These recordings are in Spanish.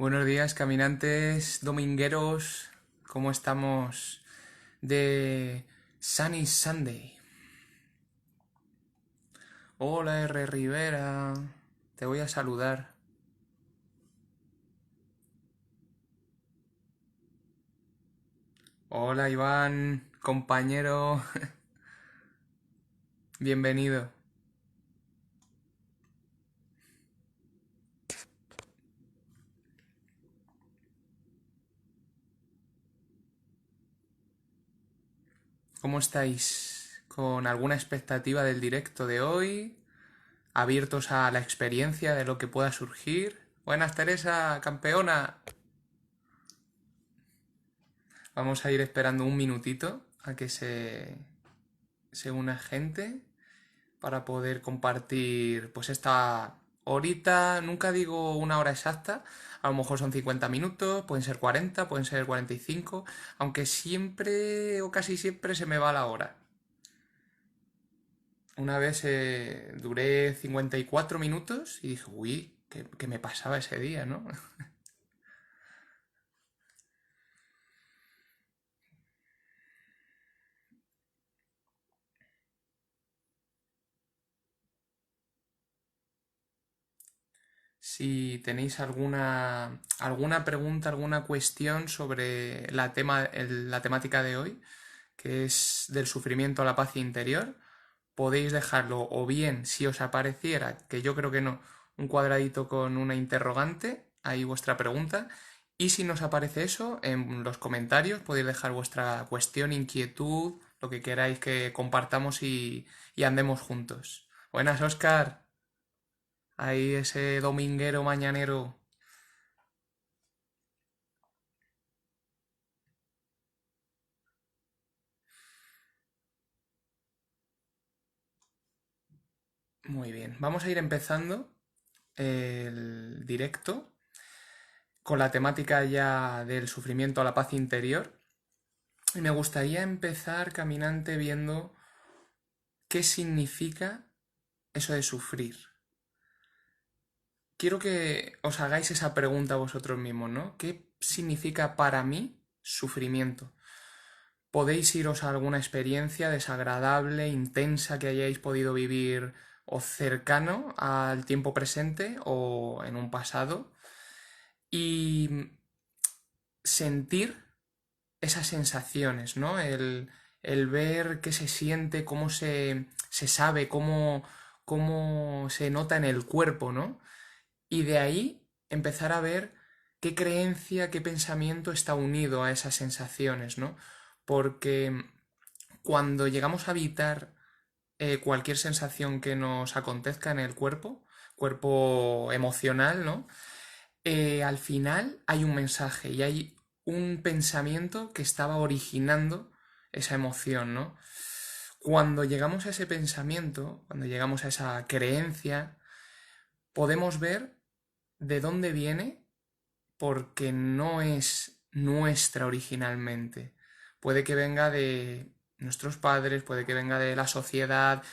Buenos días, caminantes domingueros. ¿Cómo estamos de Sunny Sunday? Hola, R. Rivera. Te voy a saludar. Hola, Iván, compañero. Bienvenido. ¿Cómo estáis? ¿Con alguna expectativa del directo de hoy? ¿Abiertos a la experiencia de lo que pueda surgir? Buenas, Teresa, campeona. Vamos a ir esperando un minutito a que se una gente para poder compartir pues esta horita, nunca digo una hora exacta, a lo mejor son 50 minutos, pueden ser 40, pueden ser 45, aunque siempre o casi siempre se me va la hora. Una vez duré 54 minutos y dije, uy, ¿qué me pasaba ese día, no? Si tenéis alguna pregunta, alguna cuestión sobre la temática de hoy, que es del sufrimiento a la paz interior, podéis dejarlo o bien, si os apareciera, que yo creo que no, un cuadradito con una interrogante, ahí vuestra pregunta, y si nos aparece eso, en los comentarios podéis dejar vuestra cuestión, inquietud, lo que queráis que compartamos y andemos juntos. Buenas, Oscar. Ahí ese dominguero mañanero. Muy bien, vamos a ir empezando el directo con la temática ya del sufrimiento a la paz interior. Y me gustaría empezar, caminante, viendo qué significa eso de sufrir. Quiero que os hagáis esa pregunta a vosotros mismos, ¿no? ¿Qué significa para mí sufrimiento? Podéis iros a alguna experiencia desagradable, intensa que hayáis podido vivir o cercano al tiempo presente o en un pasado y sentir esas sensaciones, ¿no? El ver qué se siente, cómo se sabe, cómo se nota en el cuerpo, ¿no? Y de ahí empezar a ver qué creencia, qué pensamiento está unido a esas sensaciones, ¿no? Porque cuando llegamos a evitar cualquier sensación que nos acontezca en el cuerpo emocional, ¿no? Al final hay un mensaje y hay un pensamiento que estaba originando esa emoción, ¿no? Cuando llegamos a ese pensamiento, cuando llegamos a esa creencia, podemos ver de dónde viene porque no es nuestra originalmente. Puede que venga de nuestros padres, puede que venga de la sociedad,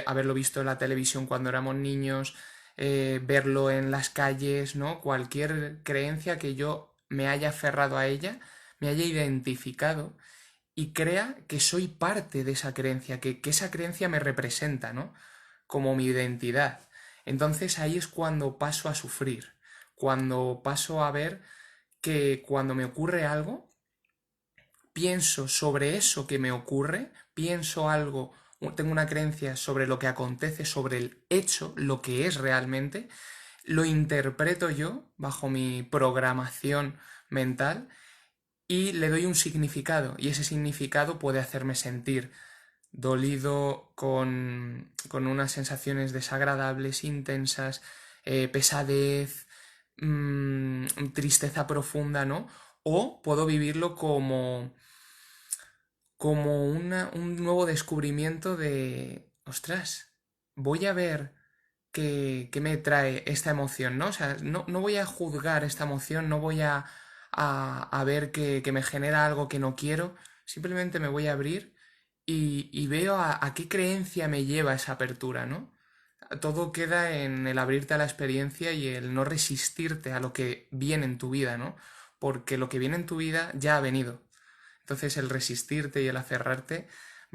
haberlo visto en la televisión cuando éramos niños, verlo en las calles, ¿no? Cualquier creencia que yo me haya aferrado a ella, me haya identificado y crea que soy parte de esa creencia, que esa creencia me representa, ¿no? Como mi identidad. Entonces ahí es cuando paso a sufrir, cuando paso a ver que cuando me ocurre algo, pienso sobre eso que me ocurre, pienso algo, tengo una creencia sobre lo que acontece, sobre el hecho, lo que es realmente, lo interpreto yo bajo mi programación mental y le doy un significado y ese significado puede hacerme sentir dolido con unas sensaciones desagradables, intensas, pesadez, tristeza profunda, ¿no? O puedo vivirlo como un nuevo descubrimiento de, ostras, voy a ver qué me trae esta emoción, ¿no? O sea, no voy a juzgar esta emoción, no voy a ver que me genera algo que no quiero, simplemente me voy a abrir y veo a qué creencia me lleva esa apertura, ¿no? Todo queda en el abrirte a la experiencia y el no resistirte a lo que viene en tu vida, ¿no? Porque lo que viene en tu vida ya ha venido. Entonces el resistirte y el aferrarte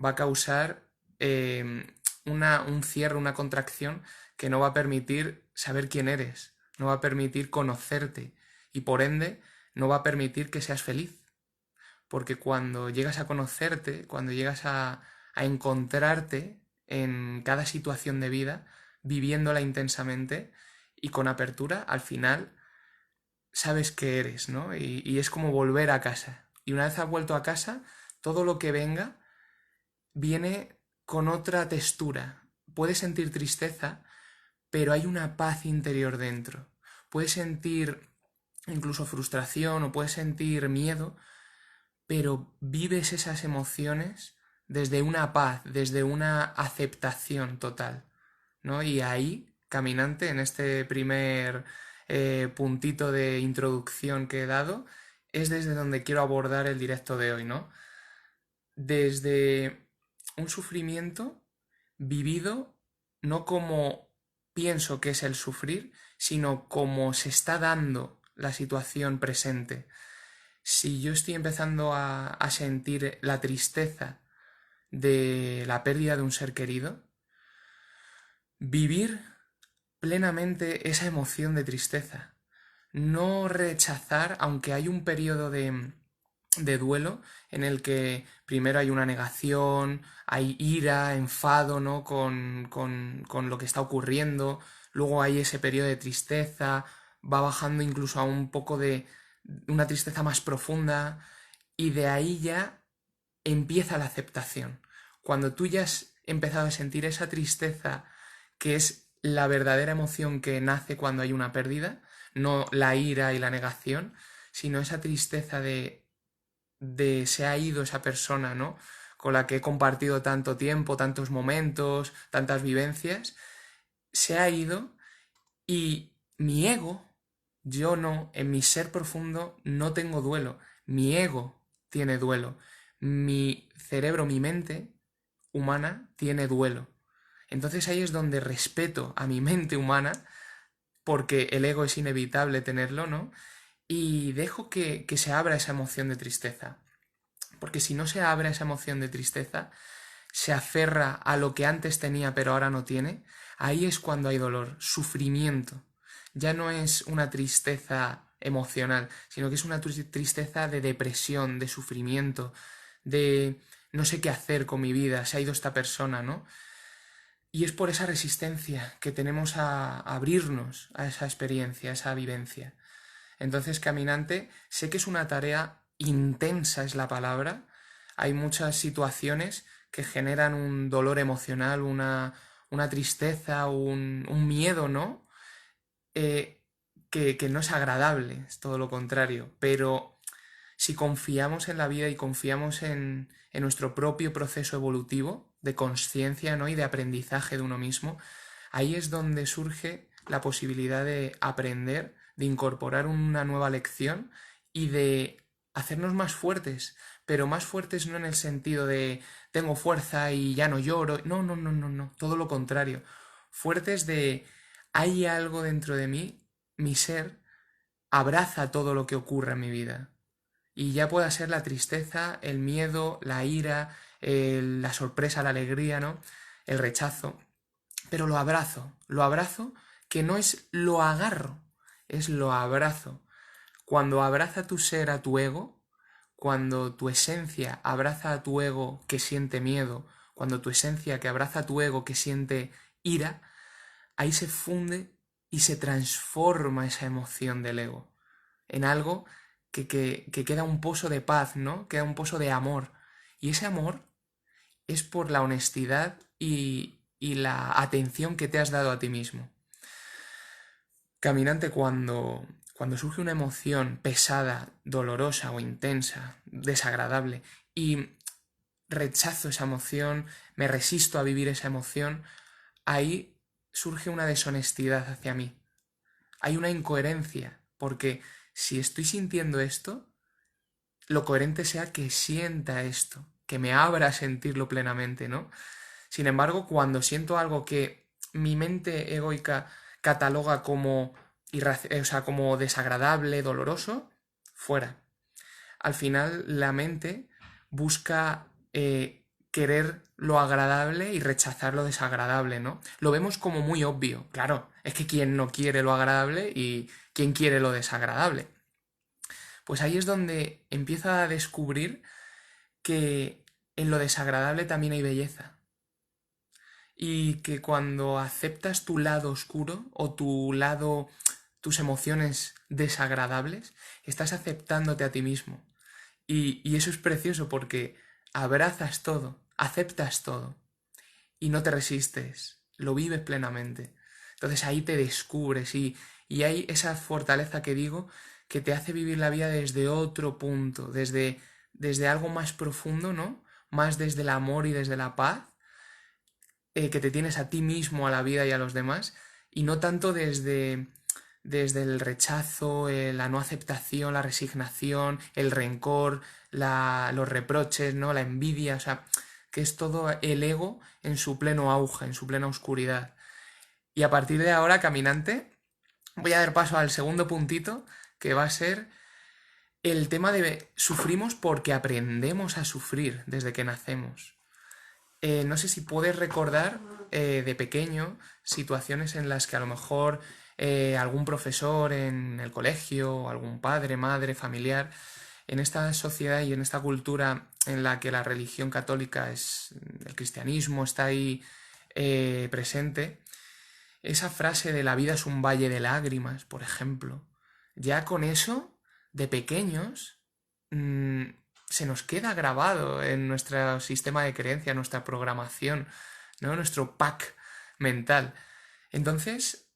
va a causar un cierre, una contracción que no va a permitir saber quién eres, no va a permitir conocerte y por ende no va a permitir que seas feliz. Porque cuando llegas a conocerte, cuando llegas a encontrarte en cada situación de vida, viviéndola intensamente y con apertura, al final sabes que eres, ¿no? Y es como volver a casa. Y una vez has vuelto a casa, todo lo que venga viene con otra textura. Puedes sentir tristeza, pero hay una paz interior dentro. Puedes sentir incluso frustración o puedes sentir miedo, pero vives esas emociones desde una paz, desde una aceptación total, ¿no? Y ahí, caminante, en este primer puntito de introducción que he dado, es desde donde quiero abordar el directo de hoy, ¿no? Desde un sufrimiento vivido no como pienso que es el sufrir, sino como se está dando la situación presente. Si yo estoy empezando a sentir la tristeza de la pérdida de un ser querido, vivir plenamente esa emoción de tristeza. No rechazar, aunque hay un periodo de duelo en el que primero hay una negación, hay ira, enfado, ¿no? con lo que está ocurriendo, luego hay ese periodo de tristeza, va bajando incluso a un poco de una tristeza más profunda y de ahí ya empieza la aceptación. Cuando tú ya has empezado a sentir esa tristeza que es la verdadera emoción que nace cuando hay una pérdida, no la ira y la negación, sino esa tristeza de se ha ido esa persona, ¿no? Con la que he compartido tanto tiempo, tantos momentos, tantas vivencias, se ha ido y mi ego, yo no, en mi ser profundo no tengo duelo, mi ego tiene duelo, mi cerebro, mi mente humana tiene duelo. Entonces ahí es donde respeto a mi mente humana, porque el ego es inevitable tenerlo, ¿no? Y dejo que se abra esa emoción de tristeza. Porque si no se abre esa emoción de tristeza, se aferra a lo que antes tenía pero ahora no tiene, ahí es cuando hay dolor, sufrimiento. Ya no es una tristeza emocional, sino que es una tristeza de depresión, de sufrimiento, de no sé qué hacer con mi vida, se ha ido esta persona, ¿no? Y es por esa resistencia que tenemos a abrirnos a esa experiencia, a esa vivencia. Entonces, caminante, sé que es una tarea intensa, es la palabra. Hay muchas situaciones que generan un dolor emocional, una tristeza, un miedo, ¿no? Que no es agradable, es todo lo contrario. Pero si confiamos en la vida y confiamos en nuestro propio proceso evolutivo de conciencia, ¿no? Y de aprendizaje de uno mismo, ahí es donde surge la posibilidad de aprender, de incorporar una nueva lección y de hacernos más fuertes, pero más fuertes no en el sentido de tengo fuerza y ya no lloro, no, no, no, no, no, todo lo contrario, fuertes de hay algo dentro de mí, mi ser abraza todo lo que ocurre en mi vida y ya pueda ser la tristeza, el miedo, la ira, la sorpresa, la alegría, ¿no? El rechazo. Pero lo abrazo que no es lo agarro, es lo abrazo. Cuando abraza tu ser a tu ego, cuando tu esencia abraza a tu ego que siente miedo, cuando tu esencia que abraza a tu ego que siente ira, ahí se funde y se transforma esa emoción del ego en algo que queda un pozo de paz, ¿no? Queda un pozo de amor. Y ese amor es por la honestidad y la atención que te has dado a ti mismo. Caminante, cuando surge una emoción pesada, dolorosa o intensa, desagradable, y rechazo esa emoción, me resisto a vivir esa emoción, ahí surge una deshonestidad hacia mí. Hay una incoherencia, porque si estoy sintiendo esto, lo coherente sea que sienta esto, que me abra a sentirlo plenamente, ¿no? Sin embargo, cuando siento algo que mi mente egoica cataloga como, o sea, como desagradable, doloroso, fuera. Al final la mente busca querer lo agradable y rechazar lo desagradable, ¿no? Lo vemos como muy obvio, claro, es que quién no quiere lo agradable y quién quiere lo desagradable. Pues ahí es donde empieza a descubrir que en lo desagradable también hay belleza. Y que cuando aceptas tu lado oscuro o tu lado, tus emociones desagradables, estás aceptándote a ti mismo. Y eso es precioso porque abrazas todo, aceptas todo y no te resistes, lo vives plenamente. Entonces ahí te descubres y hay esa fortaleza que digo que te hace vivir la vida desde otro punto, desde algo más profundo, ¿no? Más desde el amor y desde la paz, que te tienes a ti mismo, a la vida y a los demás, y no tanto desde el rechazo, la no aceptación, la resignación, el rencor, los reproches, ¿no? La envidia, o sea, que es todo el ego en su pleno auge, en su plena oscuridad. Y a partir de ahora, caminante, voy a dar paso al segundo puntito, que va a ser el tema de sufrimos porque aprendemos a sufrir desde que nacemos. No sé si puedes recordar de pequeño situaciones en las que a lo mejor algún profesor en el colegio, algún padre, madre, familiar, en esta sociedad y en esta cultura en la que la religión católica es, el cristianismo está ahí presente, esa frase de la vida es un valle de lágrimas, por ejemplo, ya con eso, de pequeños, mmm, se nos queda grabado en nuestro sistema de creencia, nuestra programación, ¿no? Nuestro pack mental. Entonces,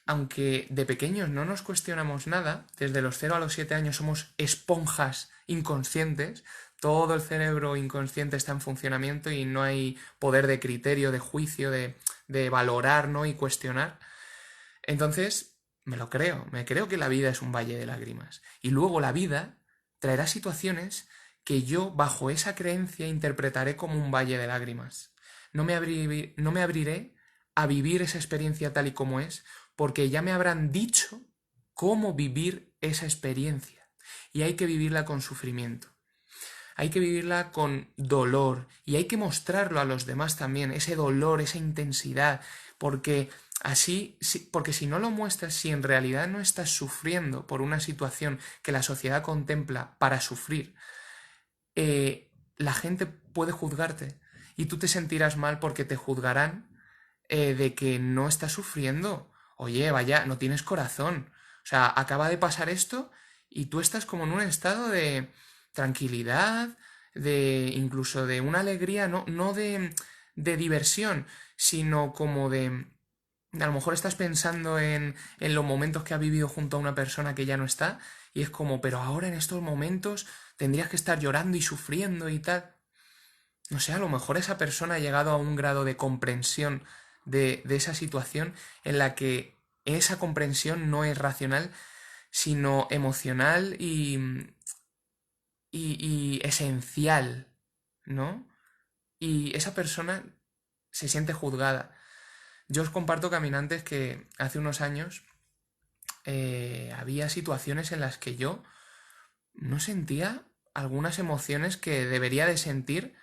aunque de pequeños no nos cuestionamos nada, desde los 0 a los 7 años somos esponjas inconscientes, todo el cerebro inconsciente está en funcionamiento y no hay poder de criterio, de juicio, de valorar, ¿no? Y cuestionar. Entonces, me creo que la vida es un valle de lágrimas. Y luego la vida traerá situaciones que yo, bajo esa creencia, interpretaré como un valle de lágrimas. No me abriré a vivir esa experiencia tal y como es, porque ya me habrán dicho cómo vivir esa experiencia. Y hay que vivirla con sufrimiento. Hay que vivirla con dolor y hay que mostrarlo a los demás también, ese dolor, esa intensidad, porque así, porque si no lo muestras, si en realidad no estás sufriendo por una situación que la sociedad contempla para sufrir, la gente puede juzgarte y tú te sentirás mal porque te juzgarán de que no estás sufriendo. Oye, vaya, no tienes corazón. O sea, acaba de pasar esto y tú estás como en un estado de tranquilidad, de incluso de una alegría, no de diversión, sino como de... A lo mejor estás pensando en los momentos que has vivido junto a una persona que ya no está y es como, pero ahora en estos momentos tendrías que estar llorando y sufriendo y tal. No sé, a lo mejor esa persona ha llegado a un grado de comprensión de esa situación en la que esa comprensión no es racional, sino emocional y esencial, ¿no? Y esa persona se siente juzgada. Yo os comparto, caminantes, que hace unos años había situaciones en las que yo no sentía algunas emociones que debería de sentir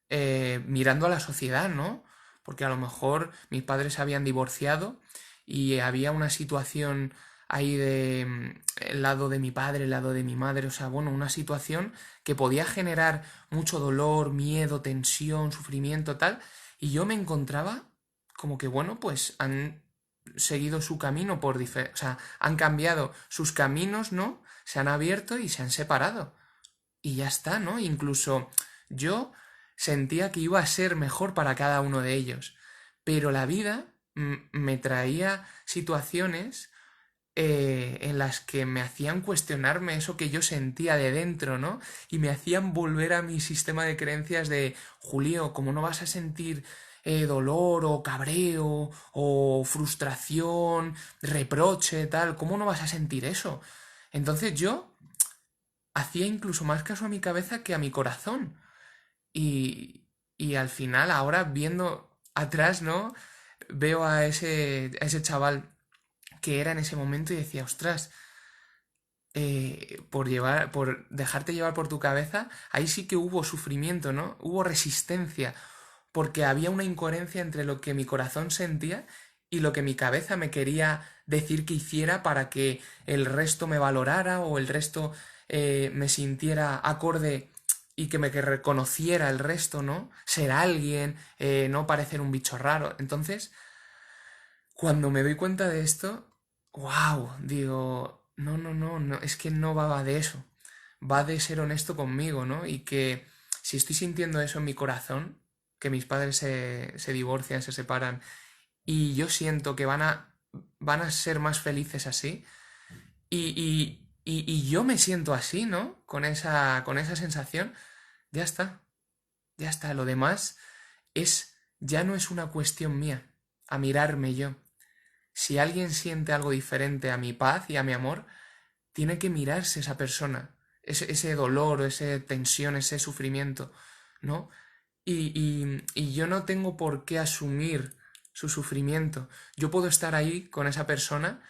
mirando a la sociedad, ¿no? Porque a lo mejor mis padres se habían divorciado y había una situación ahí de el lado de mi padre, el lado de mi madre, o sea, bueno, una situación que podía generar mucho dolor, miedo, tensión, sufrimiento, tal, y yo me encontraba como que, bueno, pues han seguido su camino o sea, han cambiado sus caminos, ¿no? Se han abierto y se han separado. Y ya está, ¿no? Incluso yo sentía que iba a ser mejor para cada uno de ellos. Pero la vida me traía situaciones en las que me hacían cuestionarme eso que yo sentía de dentro, ¿no? Y me hacían volver a mi sistema de creencias de, Julio, ¿cómo no vas a sentir dolor o cabreo o frustración, reproche, tal? ¿Cómo no vas a sentir eso? Entonces yo hacía incluso más caso a mi cabeza que a mi corazón. Y al final, ahora viendo atrás, ¿no? veo a ese chaval que era en ese momento y decía, ostras, por dejarte llevar por tu cabeza, ahí sí que hubo sufrimiento, ¿no? Hubo resistencia, porque había una incoherencia entre lo que mi corazón sentía y lo que mi cabeza me quería decir que hiciera para que el resto me valorara o el resto me sintiera acorde y que reconociera el resto, ¿no? Ser alguien, no parecer un bicho raro. Entonces, cuando me doy cuenta de esto, wow, digo, no, no, no, no, es que no va de eso, va de ser honesto conmigo, ¿no? Y que si estoy sintiendo eso en mi corazón, que mis padres se divorcian, se separan, y yo siento que van a ser más felices así, y yo me siento así, ¿no? Con esa sensación, ya está, ya está. Lo demás ya no es una cuestión mía, a mirarme yo. Si alguien siente algo diferente a mi paz y a mi amor, tiene que mirarse esa persona, ese dolor, esa tensión, ese sufrimiento, ¿no? Y yo no tengo por qué asumir su sufrimiento. Yo puedo estar ahí con esa persona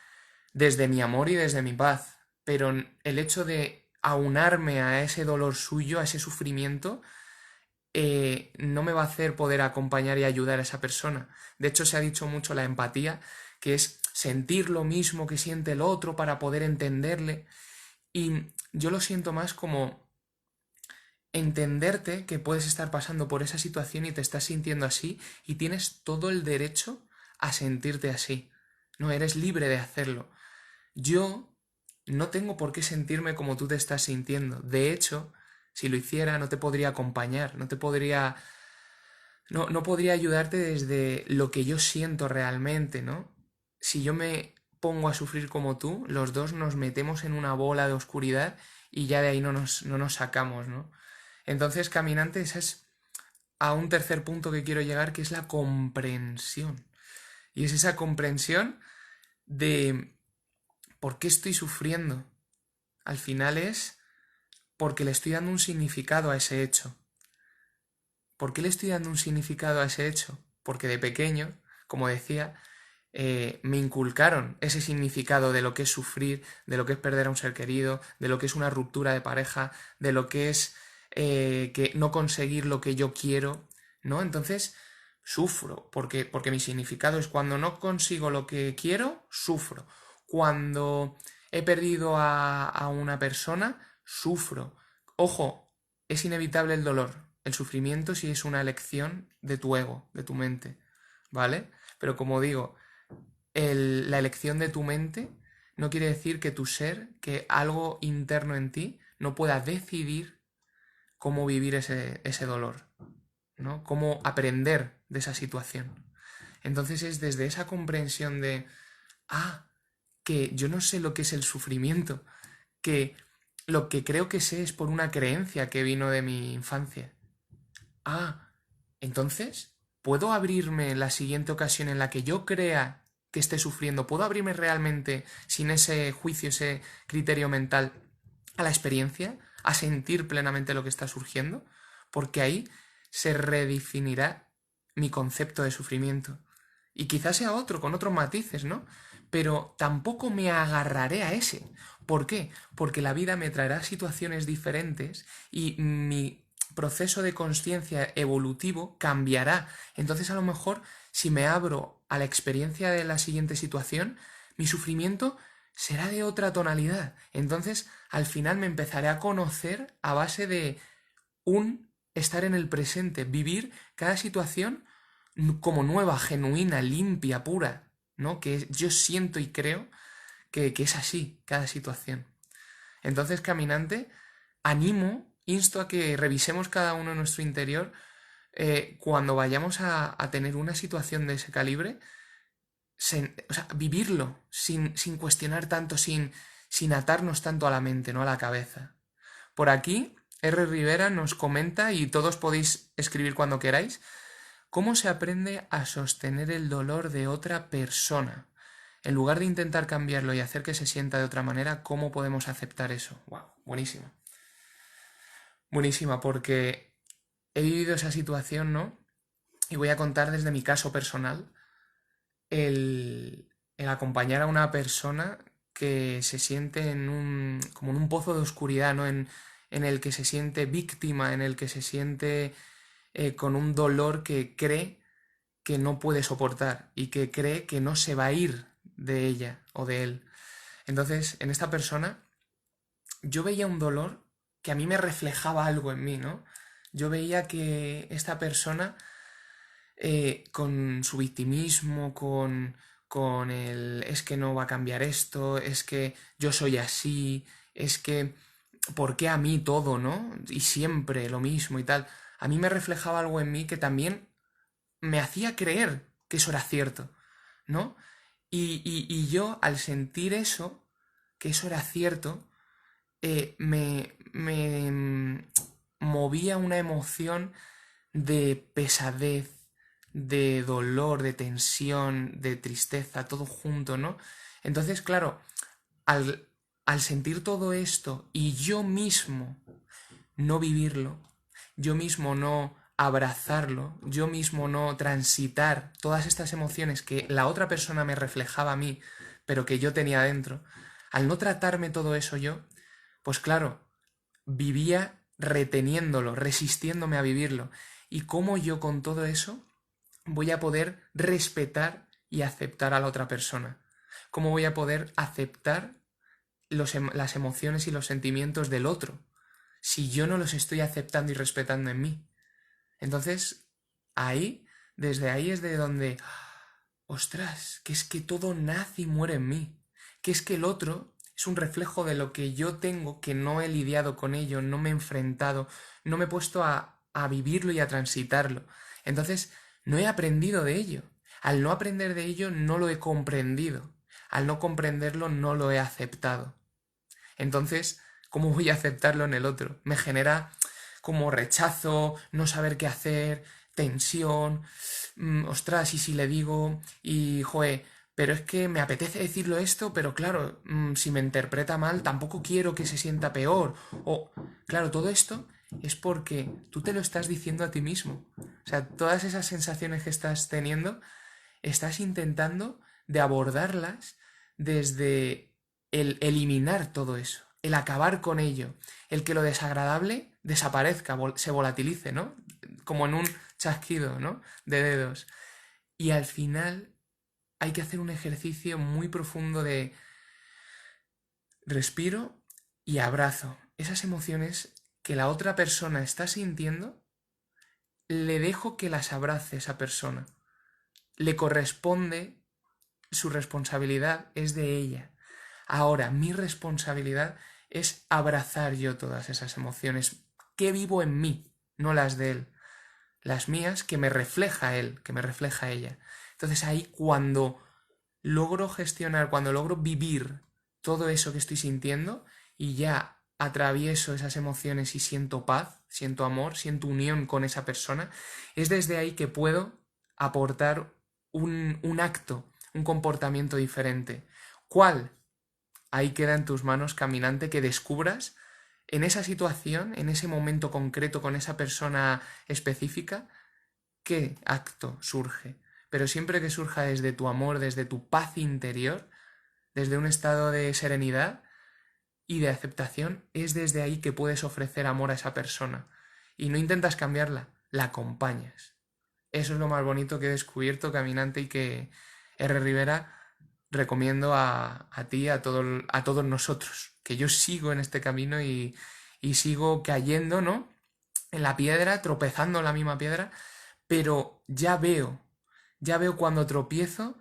desde mi amor y desde mi paz, pero el hecho de aunarme a ese dolor suyo, a ese sufrimiento, no me va a hacer poder acompañar y ayudar a esa persona. De hecho, se ha dicho mucho la empatía, que es sentir lo mismo que siente el otro para poder entenderle. Y yo lo siento más como entenderte que puedes estar pasando por esa situación y te estás sintiendo así y tienes todo el derecho a sentirte así. No eres libre de hacerlo. Yo no tengo por qué sentirme como tú te estás sintiendo. De hecho, si lo hiciera, no te podría acompañar, no podría ayudarte desde lo que yo siento realmente, ¿no? Si yo me pongo a sufrir como tú, los dos nos metemos en una bola de oscuridad y ya de ahí no nos sacamos, ¿no? Entonces, caminante, ese es a un tercer punto que quiero llegar, que es la comprensión. Y es esa comprensión de por qué estoy sufriendo. Al final es porque le estoy dando un significado a ese hecho. ¿Por qué le estoy dando un significado a ese hecho? Porque de pequeño, como decía, me inculcaron ese significado de lo que es sufrir, de lo que es perder a un ser querido, de lo que es una ruptura de pareja, de lo que es que no conseguir lo que yo quiero, ¿no? Entonces, sufro, porque mi significado es cuando no consigo lo que quiero, sufro. Cuando he perdido a una persona, sufro. Ojo, es inevitable el dolor, el sufrimiento si es una elección de tu ego, de tu mente, ¿vale? Pero como digo, la elección de tu mente no quiere decir que tu ser, que algo interno en ti, no pueda decidir cómo vivir ese dolor, ¿no? Cómo aprender de esa situación. Entonces es desde esa comprensión de, que yo no sé lo que es el sufrimiento, que lo que creo que sé es por una creencia que vino de mi infancia. Entonces, ¿puedo abrirme en la siguiente ocasión en la que yo crea que esté sufriendo? ¿Puedo abrirme realmente sin ese juicio, ese criterio mental a la experiencia, a sentir plenamente lo que está surgiendo? Porque ahí se redefinirá mi concepto de sufrimiento. Y quizás sea otro, con otros matices, ¿no? Pero tampoco me agarraré a ese. ¿Por qué? Porque la vida me traerá situaciones diferentes y mi proceso de conciencia evolutivo cambiará. Entonces, a lo mejor, si me abro a la experiencia de la siguiente situación, mi sufrimiento será de otra tonalidad. Entonces, al final me empezaré a conocer a base de un estar en el presente, vivir cada situación como nueva, genuina, limpia, pura, ¿no? Que yo siento y creo que es así cada situación. Entonces, caminante, insto a que revisemos cada uno en nuestro interior cuando vayamos a tener una situación de ese calibre, o sea, vivirlo sin cuestionar tanto, sin atarnos tanto a la mente, no a la cabeza. Por aquí, R. Rivera nos comenta, y todos podéis escribir cuando queráis, ¿cómo se aprende a sostener el dolor de otra persona? En lugar de intentar cambiarlo y hacer que se sienta de otra manera, ¿cómo podemos aceptar eso? ¡Wow! Buenísima. Buenísima, porque he vivido esa situación, ¿no? Y voy a contar desde mi caso personal. el acompañar a una persona que se siente como en un pozo de oscuridad, ¿no? En el que se siente víctima, en el que se siente con un dolor que cree que no puede soportar y que cree que no se va a ir de ella o de él. Entonces, en esta persona, yo veía un dolor que a mí me reflejaba algo en mí, ¿no? Yo veía que esta persona, con su victimismo, con el es que no va a cambiar esto, es que yo soy así, es que ¿por qué a mí todo, no? Y siempre lo mismo y tal. A mí me reflejaba algo en mí que también me hacía creer que eso era cierto, ¿no? Y yo, al sentir eso, que eso era cierto, me movía una emoción de pesadez, de dolor, de tensión, de tristeza, todo junto, ¿no? Entonces, claro, al sentir todo esto y yo mismo no vivirlo, yo mismo no abrazarlo, yo mismo no transitar todas estas emociones que la otra persona me reflejaba a mí, pero que yo tenía dentro, al no tratarme todo eso yo, pues claro, vivía reteniéndolo, resistiéndome a vivirlo. ¿Y cómo yo con todo eso voy a poder respetar y aceptar a la otra persona? ¿Cómo voy a poder aceptar las emociones y los sentimientos del otro si yo no los estoy aceptando y respetando en mí? Entonces, ahí, desde ahí es de donde, ostras, que es que todo nace y muere en mí, que es que el otro es un reflejo de lo que yo tengo, que no he lidiado con ello, no me he enfrentado, no me he puesto a vivirlo y a transitarlo. Entonces, no he aprendido de ello. Al no aprender de ello, no lo he comprendido. Al no comprenderlo, no lo he aceptado. Entonces, ¿cómo voy a aceptarlo en el otro? Me genera como rechazo, no saber qué hacer, tensión, ostras, y si le digo, y joe, pero es que me apetece decirlo esto, pero claro, si me interpreta mal, tampoco quiero que se sienta peor. O, claro, todo esto es porque tú te lo estás diciendo a ti mismo. O sea, todas esas sensaciones que estás teniendo, estás intentando de abordarlas desde el eliminar todo eso, el acabar con ello, el que lo desagradable desaparezca, se volatilice, ¿no? Como en un chasquido, ¿no? De dedos. Y al final hay que hacer un ejercicio muy profundo de respiro y abrazo. Esas emociones que la otra persona está sintiendo, le dejo que las abrace esa persona. Le corresponde, su responsabilidad es de ella. Ahora, mi responsabilidad es abrazar yo todas esas emociones que vivo en mí, no las de él. Las mías que me refleja él, que me refleja ella. Entonces ahí cuando logro gestionar, cuando logro vivir todo eso que estoy sintiendo y ya atravieso esas emociones y siento paz, siento amor, siento unión con esa persona, es desde ahí que puedo aportar un acto, un comportamiento diferente. ¿Cuál? Ahí queda en tus manos, caminante, que descubras en esa situación, en ese momento concreto con esa persona específica, qué acto surge. Pero siempre que surja desde tu amor, desde tu paz interior, desde un estado de serenidad y de aceptación, es desde ahí que puedes ofrecer amor a esa persona. Y no intentas cambiarla, la acompañas. Eso es lo más bonito que he descubierto, caminante, y que R. Rivera recomiendo a ti, a todos nosotros, que yo sigo en este camino y sigo cayendo, ¿no? En la piedra, tropezando en la misma piedra, pero ya veo cuando tropiezo,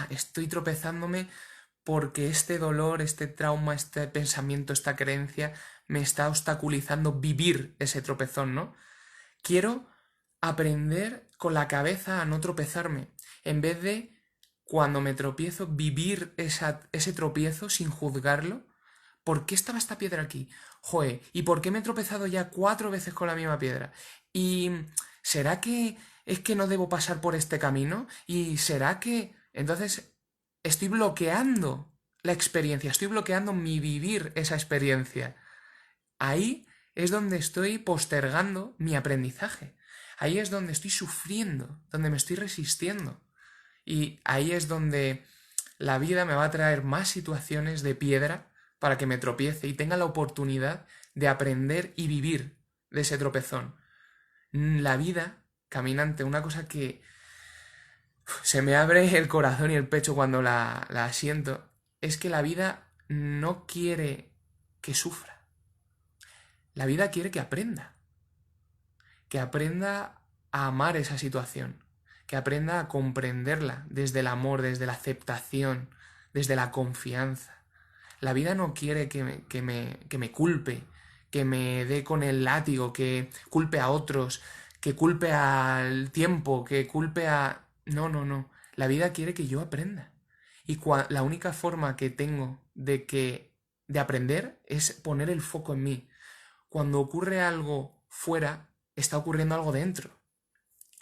estoy tropezándome porque este dolor, este trauma, este pensamiento, esta creencia me está obstaculizando vivir ese tropezón, ¿no? Quiero aprender con la cabeza a no tropezarme, en vez de, cuando me tropiezo, vivir ese tropiezo sin juzgarlo. ¿Por qué estaba esta piedra aquí? Joe, ¿y por qué me he tropezado ya 4 veces con la misma piedra? ¿Y será que es que no debo pasar por este camino? ¿Y será que... Entonces, estoy bloqueando la experiencia, estoy bloqueando mi vivir esa experiencia. Ahí es donde estoy postergando mi aprendizaje. Ahí es donde estoy sufriendo, donde me estoy resistiendo. Y ahí es donde la vida me va a traer más situaciones de piedra para que me tropiece y tenga la oportunidad de aprender y vivir de ese tropezón. La vida, caminante, una cosa que se me abre el corazón y el pecho cuando la siento, es que la vida no quiere que sufra. La vida quiere que aprenda a amar esa situación, que aprenda a comprenderla desde el amor, desde la aceptación, desde la confianza. La vida no quiere que me culpe, que me dé con el látigo, que culpe a otros, que culpe al tiempo, que culpe a... No, no, no. La vida quiere que yo aprenda. Y la única forma que tengo de aprender es poner el foco en mí. Cuando ocurre algo fuera, está ocurriendo algo dentro.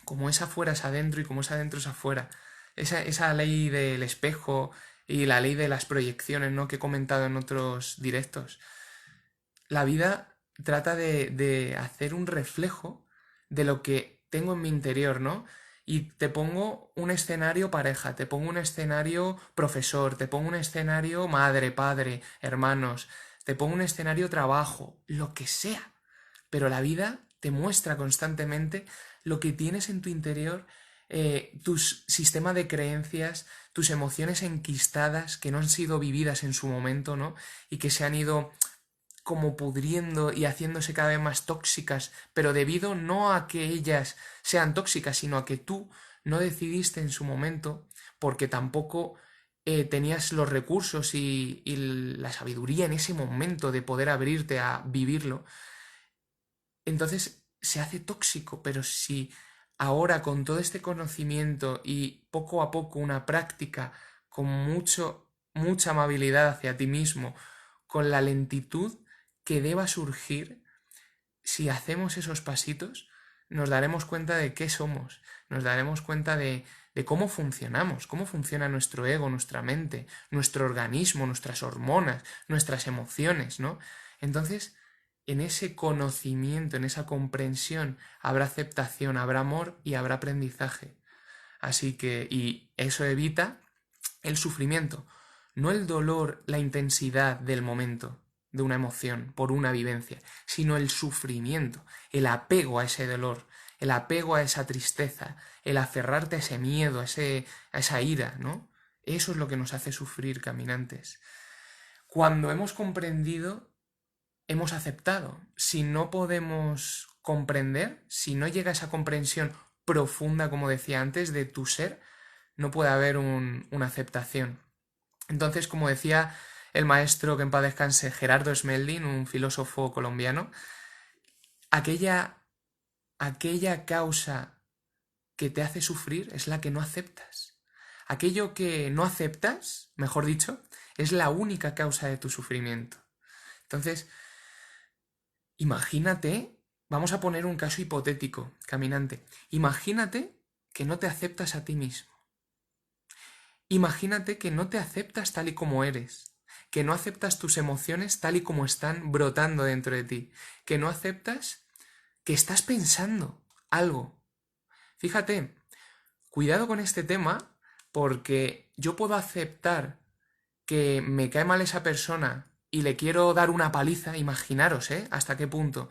Como es afuera es adentro y como es adentro es afuera. Esa ley del espejo y la ley de las proyecciones, ¿no?, que he comentado en otros directos. La vida trata de hacer un reflejo de lo que tengo en mi interior, ¿no? Y te pongo un escenario pareja, te pongo un escenario profesor, te pongo un escenario madre, padre, hermanos, te pongo un escenario trabajo, lo que sea. Pero la vida te muestra constantemente lo que tienes en tu interior, tu sistema de creencias, tus emociones enquistadas que no han sido vividas en su momento, ¿no? Y que se han ido como pudriendo y haciéndose cada vez más tóxicas, pero debido no a que ellas sean tóxicas, sino a que tú no decidiste en su momento, porque tampoco tenías los recursos y la sabiduría en ese momento de poder abrirte a vivirlo. Entonces se hace tóxico, pero si ahora con todo este conocimiento y poco a poco una práctica con mucha amabilidad hacia ti mismo, con la lentitud que deba surgir, si hacemos esos pasitos, nos daremos cuenta de qué somos, nos daremos cuenta de cómo funcionamos, cómo funciona nuestro ego, nuestra mente, nuestro organismo, nuestras hormonas, nuestras emociones, ¿no? Entonces, en ese conocimiento, en esa comprensión, habrá aceptación, habrá amor y habrá aprendizaje. Así que, y eso evita el sufrimiento, no el dolor, la intensidad del momento, de una emoción, por una vivencia, sino el sufrimiento, el apego a ese dolor, el apego a esa tristeza, el aferrarte a ese miedo, a esa ira, ¿no? Eso es lo que nos hace sufrir, caminantes. Cuando hemos comprendido, hemos aceptado. Si no podemos comprender, si no llega esa comprensión profunda, como decía antes, de tu ser, no puede haber una aceptación. Entonces, como decía el maestro, que en paz descanse, Gerardo Smeldin, un filósofo colombiano, aquella causa que te hace sufrir es la que no aceptas. Aquello que no aceptas, mejor dicho, es la única causa de tu sufrimiento. Entonces, imagínate, vamos a poner un caso hipotético, caminante. Imagínate que no te aceptas a ti mismo. Imagínate que no te aceptas tal y como eres, que no aceptas tus emociones tal y como están brotando dentro de ti, que no aceptas que estás pensando algo. Fíjate, cuidado con este tema, porque yo puedo aceptar que me cae mal esa persona y le quiero dar una paliza, imaginaros, hasta qué punto.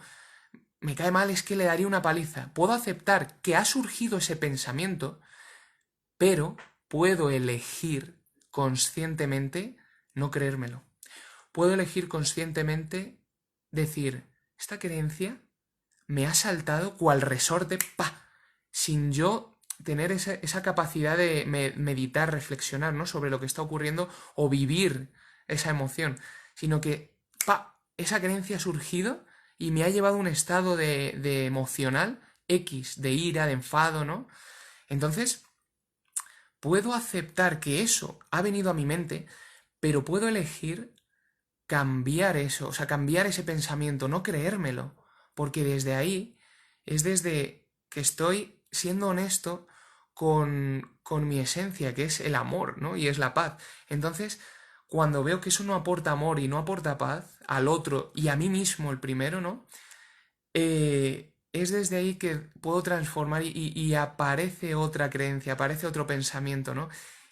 Me cae mal, es que le daría una paliza. Puedo aceptar que ha surgido ese pensamiento, pero puedo elegir conscientemente no creérmelo. Puedo elegir conscientemente decir, esta creencia me ha saltado cual resorte, ¡pa!, sin yo tener esa capacidad de meditar, reflexionar, ¿no?, sobre lo que está ocurriendo o vivir esa emoción, sino que, ¡pa!, esa creencia ha surgido y me ha llevado a un estado de emocional X, de ira, de enfado, ¿no? Entonces, puedo aceptar que eso ha venido a mi mente, pero puedo elegir cambiar eso, o sea, cambiar ese pensamiento, no creérmelo, porque desde ahí es desde que estoy siendo honesto con mi esencia, que es el amor, ¿no? Y es la paz. Entonces, cuando veo que eso no aporta amor y no aporta paz al otro y a mí mismo el primero, ¿no? es desde ahí que puedo transformar y aparece otra creencia, aparece otro pensamiento, ¿no?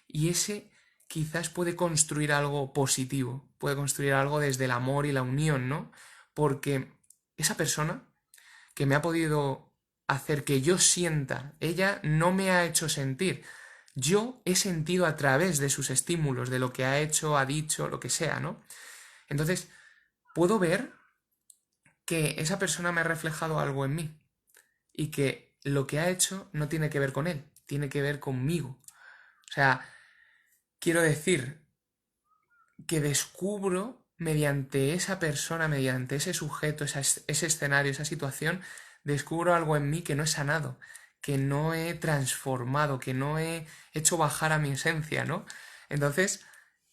Y ese quizás puede construir algo positivo, puede construir algo desde el amor y la unión, ¿no? Porque esa persona que me ha podido hacer que yo sienta, ella no me ha hecho sentir, yo he sentido a través de sus estímulos, de lo que ha hecho, ha dicho, lo que sea, ¿no? Entonces, puedo ver que esa persona me ha reflejado algo en mí y que lo que ha hecho no tiene que ver con él, tiene que ver conmigo. O sea, quiero decir que descubro mediante esa persona, mediante ese sujeto, ese escenario, esa situación, descubro algo en mí que no he sanado, que no he transformado, que no he hecho bajar a mi esencia, ¿no? Entonces,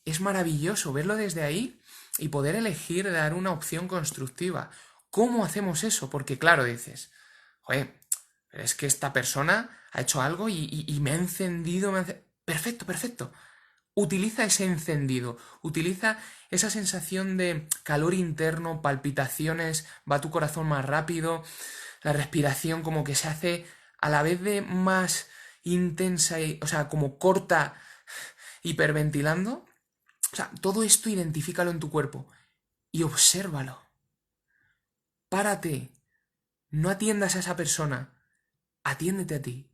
es maravilloso verlo desde ahí y poder elegir dar una opción constructiva. ¿Cómo hacemos eso? Porque claro, dices, oye, es que esta persona ha hecho algo y me ha encendido, Perfecto, perfecto. Utiliza ese encendido, utiliza esa sensación de calor interno, palpitaciones, va tu corazón más rápido, la respiración como que se hace a la vez de más intensa y, o sea, como corta, hiperventilando. O sea, todo esto identifícalo en tu cuerpo y obsérvalo. Párate, no atiendas a esa persona, atiéndete a ti,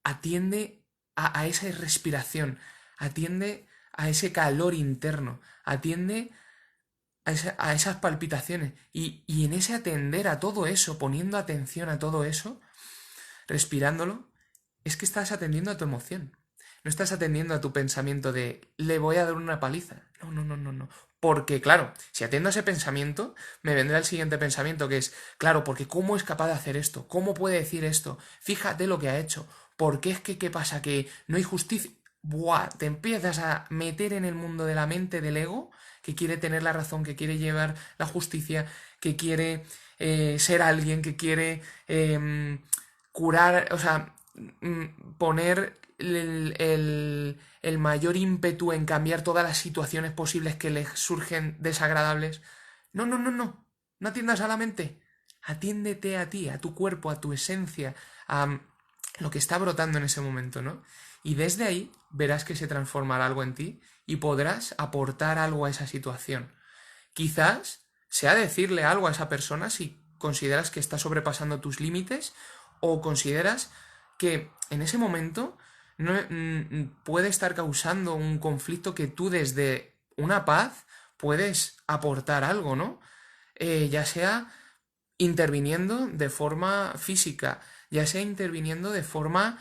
atiende a esa respiración, atiende a ese calor interno, atiende a esas palpitaciones y en ese atender a todo eso, poniendo atención a todo eso, respirándolo, es que estás atendiendo a tu emoción. No estás atendiendo a tu pensamiento de le voy a dar una paliza. No, no, no, no, no. Porque, claro, si atiendo a ese pensamiento, me vendrá el siguiente pensamiento que es, claro, porque ¿cómo es capaz de hacer esto? ¿Cómo puede decir esto? Fíjate lo que ha hecho. ¿Por qué es que qué pasa? Que no hay justicia. Buah, te empiezas a meter en el mundo de la mente del ego, que quiere tener la razón, que quiere llevar la justicia, que quiere ser alguien, que quiere curar, o sea, poner el mayor ímpetu en cambiar todas las situaciones posibles que les surgen desagradables. No, no, no, no. No atiendas a la mente. Atiéndete a ti, a tu cuerpo, a tu esencia, a lo que está brotando en ese momento, ¿no? Y desde ahí verás que se transformará algo en ti y podrás aportar algo a esa situación. Quizás sea decirle algo a esa persona si consideras que está sobrepasando tus límites o consideras que en ese momento no, puede estar causando un conflicto que tú desde una paz puedes aportar algo, ¿no? Ya sea interviniendo de forma física, ya sea interviniendo de forma,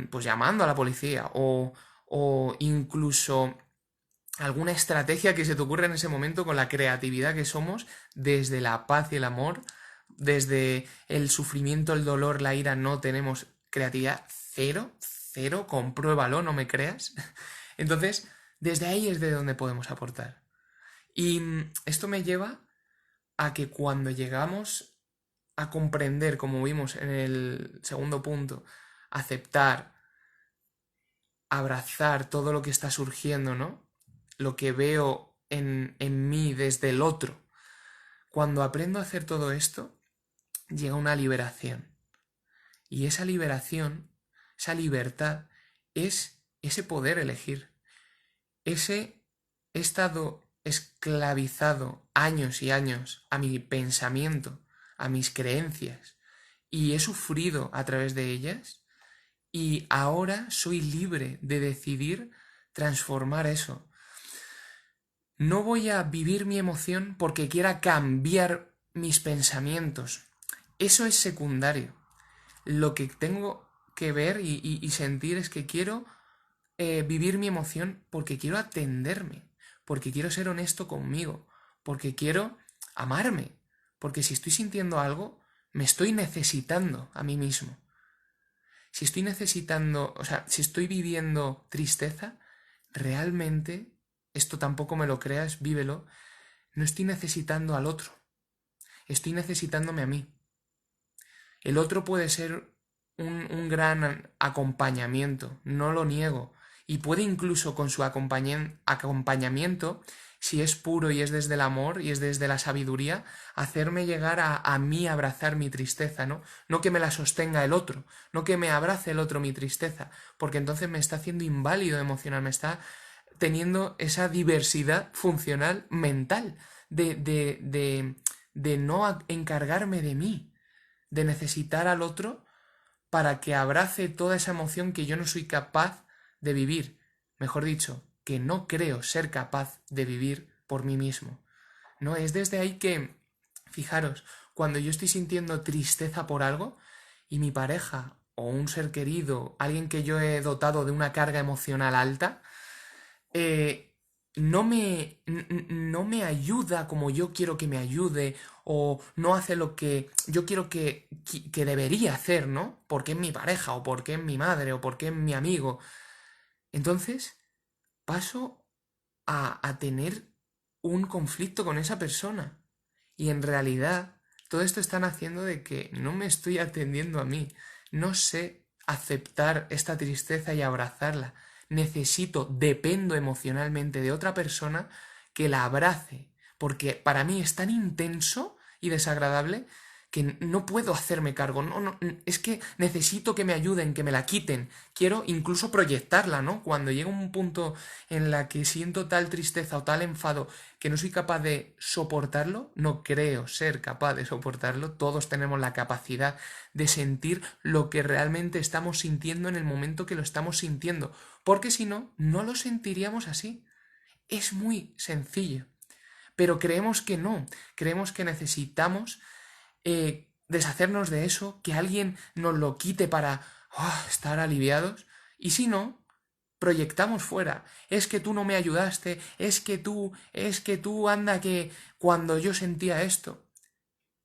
pues llamando a la policía o incluso alguna estrategia que se te ocurra en ese momento con la creatividad que somos, desde la paz y el amor, desde el sufrimiento, el dolor, la ira, no tenemos creatividad cero, cero, compruébalo, no me creas. Entonces, desde ahí es de donde podemos aportar. Y esto me lleva a que cuando llegamos a comprender, como vimos en el segundo punto, aceptar, abrazar todo lo que está surgiendo, ¿no? Lo que veo en mí desde el otro. Cuando aprendo a hacer todo esto, llega una liberación. Y esa liberación, esa libertad, es ese poder elegir. Ese he estado esclavizado años y años a mi pensamiento, a mis creencias, y he sufrido a través de ellas, y ahora soy libre de decidir transformar eso. No voy a vivir mi emoción porque quiera cambiar mis pensamientos. Eso es secundario. Lo que tengo que ver y sentir es que quiero vivir mi emoción porque quiero atenderme, porque quiero ser honesto conmigo, porque quiero amarme, porque si estoy sintiendo algo, me estoy necesitando a mí mismo. Si estoy necesitando, o sea, si estoy viviendo tristeza, realmente, esto tampoco me lo creas, vívelo, no estoy necesitando al otro, estoy necesitándome a mí. El otro puede ser un gran acompañamiento, no lo niego, y puede incluso con su acompañamiento si es puro y es desde el amor y es desde la sabiduría, hacerme llegar a mí abrazar mi tristeza, ¿no? No que me la sostenga el otro, no que me abrace el otro mi tristeza, porque entonces me está haciendo inválido emocional, me está teniendo esa diversidad funcional mental de no encargarme de mí, de necesitar al otro para que abrace toda esa emoción que yo no soy capaz de vivir. Mejor dicho, que no creo ser capaz de vivir por mí mismo. ¿No? Es desde ahí que, fijaros, cuando yo estoy sintiendo tristeza por algo y mi pareja o un ser querido, alguien que yo he dotado de una carga emocional alta, eh, no me ayuda como yo quiero que me ayude o no hace lo que yo quiero que debería hacer, ¿no? Porque es mi pareja o porque es mi madre o porque es mi amigo. Entonces paso a tener un conflicto con esa persona. Y en realidad todo esto está haciendo de que no me estoy atendiendo a mí. No sé aceptar esta tristeza y abrazarla. Dependo emocionalmente de otra persona que la abrace. Porque para mí es tan intenso y desagradable que no puedo hacerme cargo. Es que necesito que me ayuden, que me la quiten. Quiero incluso proyectarla, ¿no? Cuando llega un punto en la que siento tal tristeza o tal enfado que no soy capaz de soportarlo, no creo ser capaz de soportarlo. Todos tenemos la capacidad de sentir lo que realmente estamos sintiendo en el momento que lo estamos sintiendo, porque si no, no lo sentiríamos así. Es muy sencillo. Pero creemos que no, creemos que necesitamos deshacernos de eso, que alguien nos lo quite para estar aliviados, y si no, proyectamos fuera. Es que tú no me ayudaste, es que tú, anda que cuando yo sentía esto.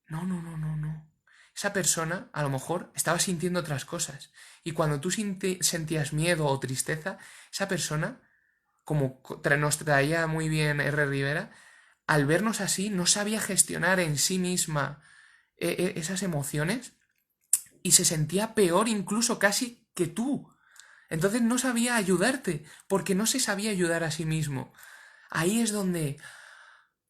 No, no, no, no, no. Esa persona a lo mejor estaba sintiendo otras cosas. Y cuando tú sentías miedo o tristeza, esa persona, como nos traía muy bien R. Rivera, al vernos así, no sabía gestionar en sí misma esas emociones y se sentía peor incluso casi que tú. Entonces no sabía ayudarte, porque no se sabía ayudar a sí mismo. Ahí es donde,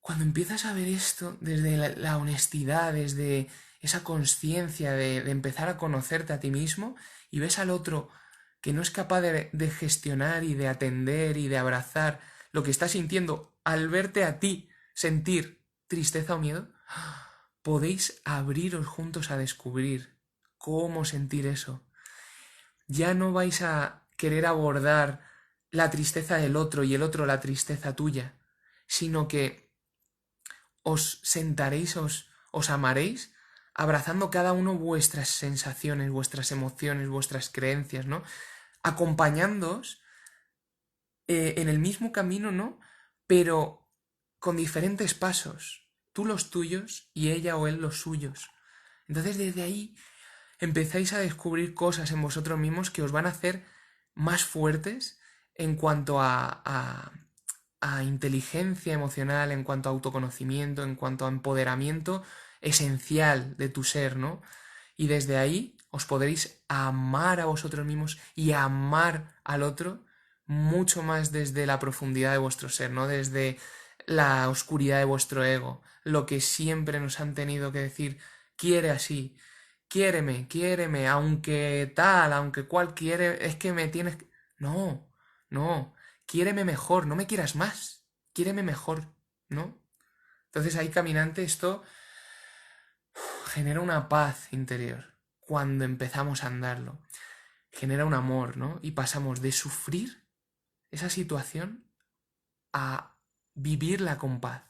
cuando empiezas a ver esto desde la honestidad, desde esa conciencia de empezar a conocerte a ti mismo y ves al otro que no es capaz de gestionar y de atender y de abrazar lo que está sintiendo al verte a ti sentir tristeza o miedo, podéis abriros juntos a descubrir cómo sentir eso. Ya no vais a querer abordar la tristeza del otro y el otro la tristeza tuya, sino que os sentaréis, os amaréis, abrazando cada uno vuestras sensaciones, vuestras emociones, vuestras creencias, ¿no? Acompañándoos en el mismo camino, ¿no? Pero con diferentes pasos. Tú los tuyos y ella o él los suyos. Entonces desde ahí empezáis a descubrir cosas en vosotros mismos que os van a hacer más fuertes en cuanto a inteligencia emocional, en cuanto a autoconocimiento, en cuanto a empoderamiento esencial de tu ser, ¿no? Y desde ahí os podréis amar a vosotros mismos y amar al otro mucho más desde la profundidad de vuestro ser, no desde la oscuridad de vuestro ego, lo que siempre nos han tenido que decir, quiere así, quiéreme, quiéreme, aunque tal, aunque cual quiere, es que me tienes que... No, no, quiéreme mejor, no me quieras más, quiéreme mejor, ¿no? Entonces ahí, caminante, esto genera una paz interior cuando empezamos a andarlo, genera un amor, ¿no? Y pasamos de sufrir esa situación a vivirla con paz,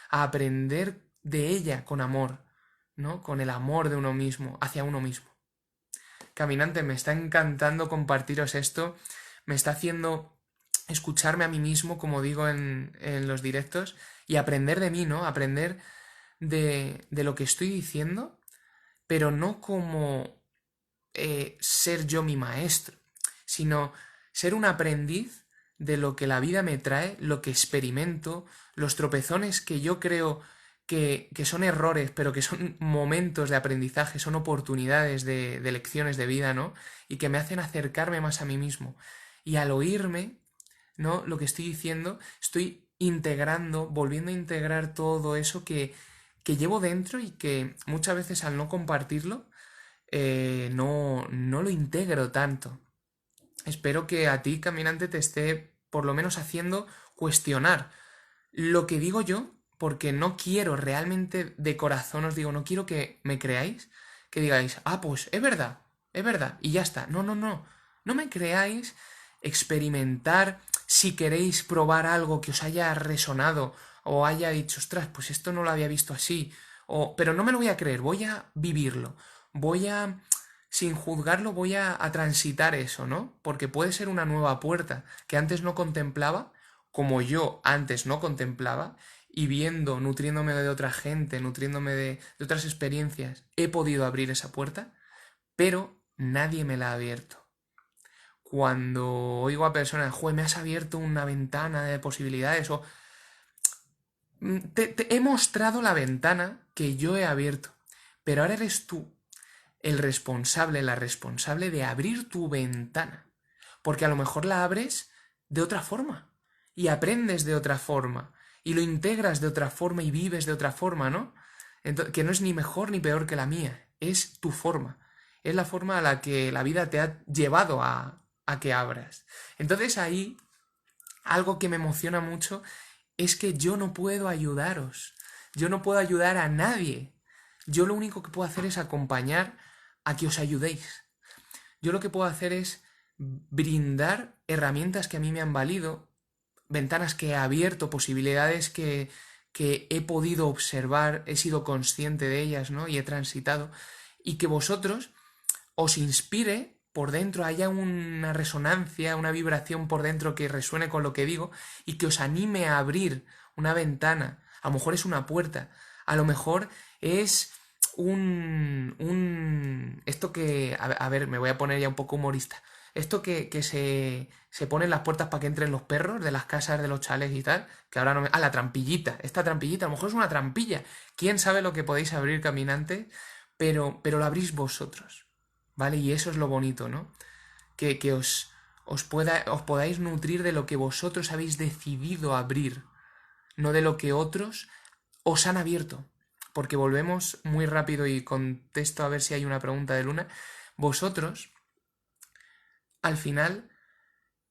a aprender de ella con amor, ¿no? Con el amor de uno mismo, hacia uno mismo. Caminante, me está encantando compartiros esto, me está haciendo escucharme a mí mismo, como digo en los directos, y aprender de mí, ¿no? Aprender de lo que estoy diciendo, pero no como ser yo mi maestro, sino ser un aprendiz de lo que la vida me trae, lo que experimento, los tropezones que yo creo que son errores, pero que son momentos de aprendizaje, son oportunidades de lecciones de vida, ¿no? Y que me hacen acercarme más a mí mismo. Y al oírme, ¿no? Lo que estoy diciendo, estoy integrando, volviendo a integrar todo eso que llevo dentro y que muchas veces al no compartirlo, no lo integro tanto. Espero que a ti, caminante, te esté por lo menos haciendo cuestionar lo que digo yo, porque no quiero realmente de corazón, os digo, no quiero que me creáis, que digáis, ah, pues es verdad, y ya está. No, no, no, no me creáis, experimentar, si queréis probar algo que os haya resonado o haya dicho, ostras, pues esto no lo había visto así, pero no me lo voy a creer, voy a vivirlo, voy a, sin juzgarlo, voy a transitar eso, ¿no? Porque puede ser una nueva puerta que antes no contemplaba, como yo antes no contemplaba, y viendo, nutriéndome de otra gente, nutriéndome de otras experiencias, he podido abrir esa puerta, pero nadie me la ha abierto. Cuando oigo a personas, joder, me has abierto una ventana de posibilidades, o te he mostrado la ventana que yo he abierto, pero ahora eres tú el responsable, la responsable de abrir tu ventana, porque a lo mejor la abres de otra forma y aprendes de otra forma y lo integras de otra forma y vives de otra forma, ¿no? Que no es ni mejor ni peor que la mía, es tu forma, es la forma a la que la vida te ha llevado a que abras. Entonces ahí algo que me emociona mucho es que yo no puedo ayudaros, yo no puedo ayudar a nadie, yo lo único que puedo hacer es acompañar a que os ayudéis. Yo lo que puedo hacer es brindar herramientas que a mí me han valido, ventanas que he abierto, posibilidades que he podido observar, he sido consciente de ellas, ¿no? Y he transitado, y que vosotros os inspire por dentro, haya una resonancia, una vibración por dentro que resuene con lo que digo y que os anime a abrir una ventana. A lo mejor es una puerta, a lo mejor es esto que, a ver, me voy a poner ya un poco humorista. Esto que se ponen las puertas para que entren los perros de las casas, de los chalés y tal, que ahora no me... Ah, la trampillita. Esta trampillita, a lo mejor es una trampilla. ¿Quién sabe lo que podéis abrir, caminantes? Pero lo abrís vosotros, ¿vale? Y eso es lo bonito, ¿no? Que os podáis nutrir de lo que vosotros habéis decidido abrir, no de lo que otros os han abierto. Porque volvemos muy rápido y contesto a ver si hay una pregunta de Luna. Vosotros, al final,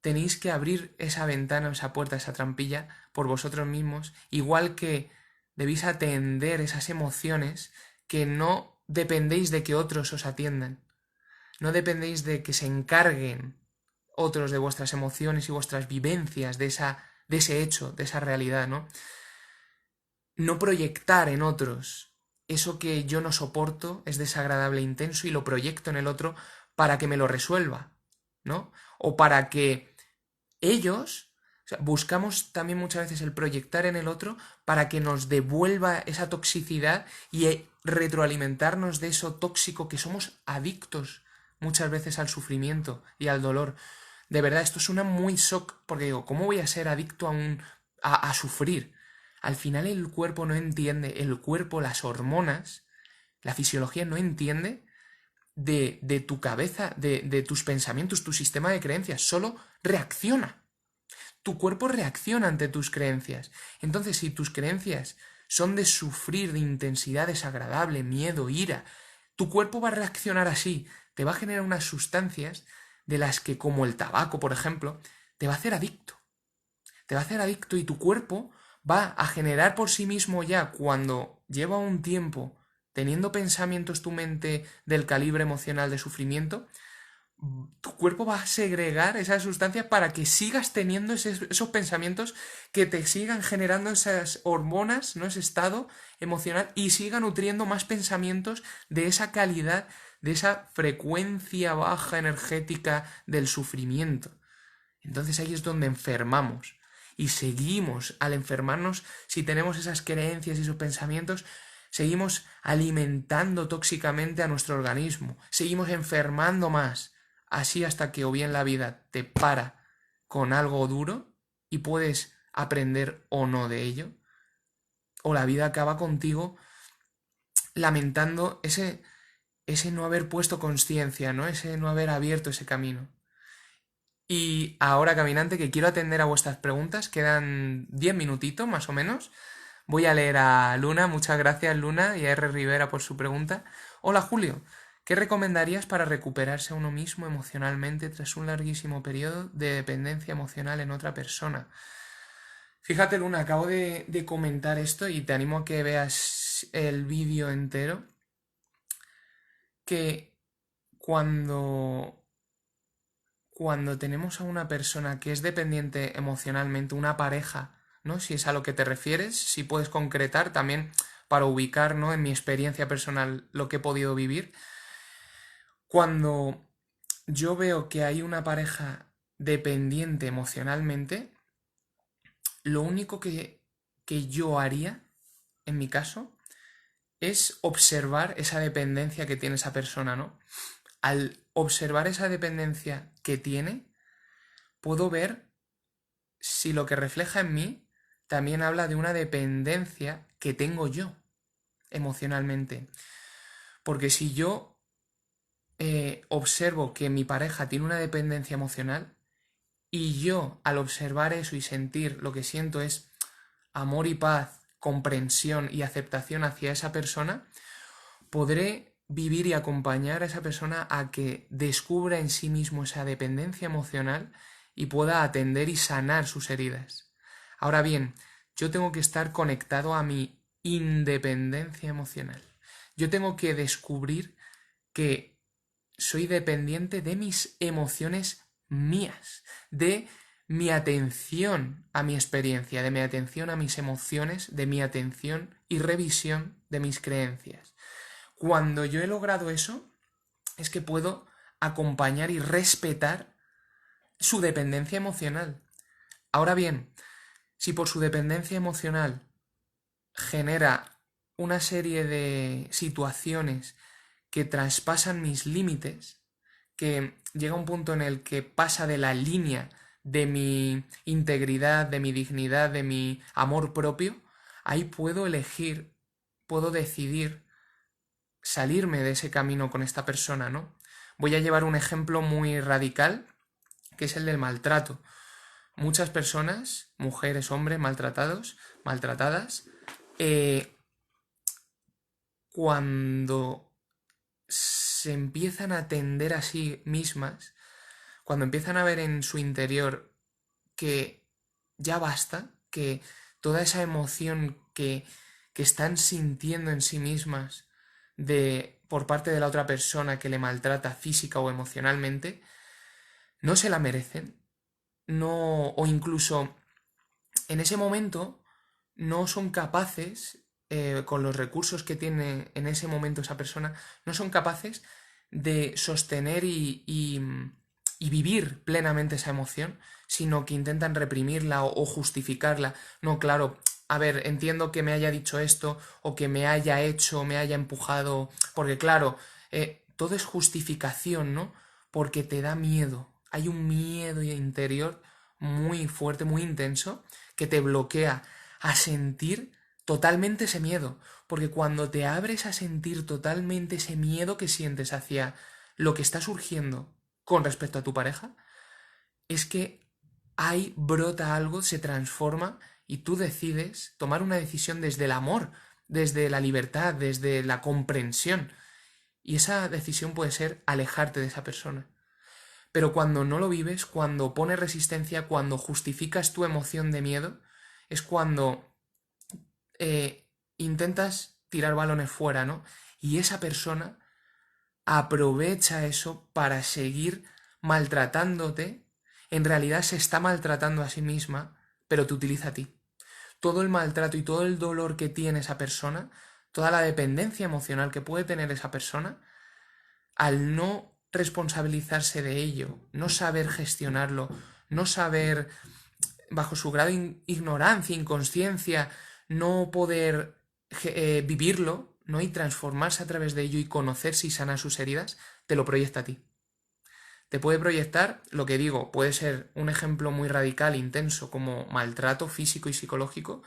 tenéis que abrir esa ventana, esa puerta, esa trampilla por vosotros mismos, igual que debéis atender esas emociones que no dependéis de que otros os atiendan. No dependéis de que se encarguen otros de vuestras emociones y vuestras vivencias de ese hecho, de esa realidad, ¿no? No proyectar en otros eso que yo no soporto, es desagradable e intenso, y lo proyecto en el otro para que me lo resuelva, ¿no? O para que ellos, o sea, buscamos también muchas veces el proyectar en el otro para que nos devuelva esa toxicidad y retroalimentarnos de eso tóxico, que somos adictos muchas veces al sufrimiento y al dolor. De verdad, esto suena muy shock, porque digo, ¿cómo voy a ser adicto a sufrir? Al final el cuerpo no entiende, el cuerpo, las hormonas, la fisiología no entiende de tu cabeza, de tus pensamientos, tu sistema de creencias, solo reacciona. Tu cuerpo reacciona ante tus creencias. Entonces, si tus creencias son de sufrir, de intensidad desagradable, miedo, ira, tu cuerpo va a reaccionar así, te va a generar unas sustancias de las que, como el tabaco, por ejemplo, te va a hacer adicto. Te va a hacer adicto y tu cuerpo va a generar por sí mismo ya, cuando lleva un tiempo teniendo pensamientos tu mente del calibre emocional de sufrimiento, tu cuerpo va a segregar esa sustancia para que sigas teniendo esos pensamientos, que te sigan generando esas hormonas, ¿no? Ese estado emocional, y siga nutriendo más pensamientos de esa calidad, de esa frecuencia baja energética del sufrimiento. Entonces ahí es donde enfermamos. Y seguimos, al enfermarnos, si tenemos esas creencias y esos pensamientos, seguimos alimentando tóxicamente a nuestro organismo, seguimos enfermando más, así hasta que o bien la vida te para con algo duro y puedes aprender o no de ello, o la vida acaba contigo lamentando ese no haber puesto conciencia, ¿no? Ese no haber abierto ese camino. Y ahora, caminante, que quiero atender a vuestras preguntas, quedan 10 minutitos más o menos. Voy a leer a Luna, muchas gracias Luna, y a R. Rivera por su pregunta. Hola Julio, ¿qué recomendarías para recuperarse a uno mismo emocionalmente tras un larguísimo periodo de dependencia emocional en otra persona? Fíjate Luna, acabo de comentar esto y te animo a que veas el vídeo entero, que cuando tenemos a una persona que es dependiente emocionalmente, una pareja, ¿no? Si es a lo que te refieres, si puedes concretar también para ubicar, ¿no? En mi experiencia personal lo que he podido vivir. Cuando yo veo que hay una pareja dependiente emocionalmente, lo único que yo haría, en mi caso, es observar esa dependencia que tiene esa persona, ¿no? Al observar esa dependencia que tiene, puedo ver si lo que refleja en mí también habla de una dependencia que tengo yo emocionalmente. Porque si yo observo que mi pareja tiene una dependencia emocional y yo al observar eso y sentir lo que siento es amor y paz, comprensión y aceptación hacia esa persona, podré vivir y acompañar a esa persona a que descubra en sí mismo esa dependencia emocional y pueda atender y sanar sus heridas. Ahora bien, yo tengo que estar conectado a mi independencia emocional. Yo tengo que descubrir que soy dependiente de mis emociones mías, de mi atención a mi experiencia, de mi atención a mis emociones, de mi atención y revisión de mis creencias. Cuando yo he logrado eso, es que puedo acompañar y respetar su dependencia emocional. Ahora bien, si por su dependencia emocional genera una serie de situaciones que traspasan mis límites, que llega un punto en el que pasa de la línea de mi integridad, de mi dignidad, de mi amor propio, ahí puedo elegir, puedo decidir salirme de ese camino con esta persona, ¿no? Voy a llevar un ejemplo muy radical, que es el del maltrato. Muchas personas, mujeres, hombres, maltratados, maltratadas, cuando se empiezan a atender a sí mismas, cuando empiezan a ver en su interior que ya basta, que toda esa emoción que están sintiendo en sí mismas por parte de la otra persona que le maltrata física o emocionalmente, no se la merecen, no, o incluso en ese momento no son capaces, con los recursos que tiene en ese momento esa persona, no son capaces de sostener y vivir plenamente esa emoción, sino que intentan reprimirla o justificarla. No, claro, a ver, entiendo que me haya dicho esto o que me haya hecho, me haya empujado, porque claro, todo es justificación, ¿no? Porque te da miedo. Hay un miedo interior muy fuerte, muy intenso, que te bloquea a sentir totalmente ese miedo. Porque cuando te abres a sentir totalmente ese miedo que sientes hacia lo que está surgiendo con respecto a tu pareja, es que ahí brota algo, se transforma y tú decides tomar una decisión desde el amor, desde la libertad, desde la comprensión. Y esa decisión puede ser alejarte de esa persona. Pero cuando no lo vives, cuando pones resistencia, cuando justificas tu emoción de miedo, es cuando intentas tirar balones fuera, ¿no? Y esa persona aprovecha eso para seguir maltratándote. En realidad se está maltratando a sí misma, pero te utiliza a ti. Todo el maltrato y todo el dolor que tiene esa persona, toda la dependencia emocional que puede tener esa persona, al no responsabilizarse de ello, no saber gestionarlo, no saber, bajo su grado de ignorancia, inconsciencia, no poder vivirlo, ¿no? Y transformarse a través de ello y conocerse y sanar sus heridas, te lo proyecta a ti. Te puede proyectar, lo que digo, puede ser un ejemplo muy radical, intenso, como maltrato físico y psicológico,